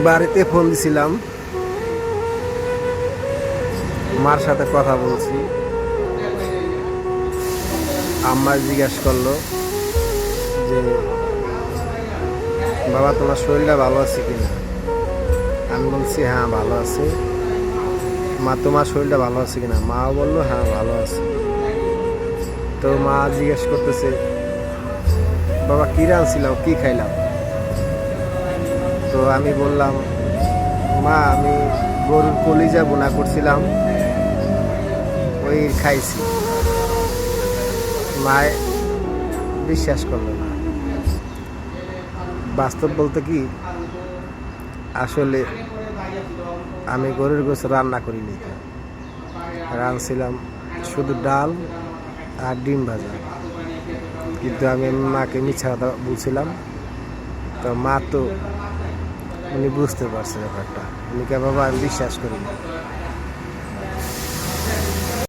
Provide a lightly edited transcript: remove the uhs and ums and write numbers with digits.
বাড়িতে ফোন দিছিলাম, মার সাথে কথা বলছি। আম্মা জিজ্ঞেস করলো যে বাবা তোমার শরীরটা ভালো আছে কিনা। আমি বলছি হ্যাঁ ভালো আছে। মা তোমার শরীরটা ভালো আছে কিনা। মাও বললো হ্যাঁ ভালো আছে। তো মা জিজ্ঞেস করতেছে বাবা কী রাঁধছিলাম, কী খাইলাম। তো আমি বললাম মা আমি গরুর কলিজা বোনা করছিলাম, ওই খাইছি। মায় বিশ্বাস করলো না। বাস্তব বলতে কি, আসলে আমি গরুর গোশত রান্না করিনি, রাঁধছিলাম শুধু ডাল আর ডিম ভাজা। কিন্তু আমি মাকে মিথ্যা কথা বলছিলাম। তো মা তো উনি বুঝতে পারছে ব্যাপারটা, উনি কে বাবা আমি বিশ্বাস করি না।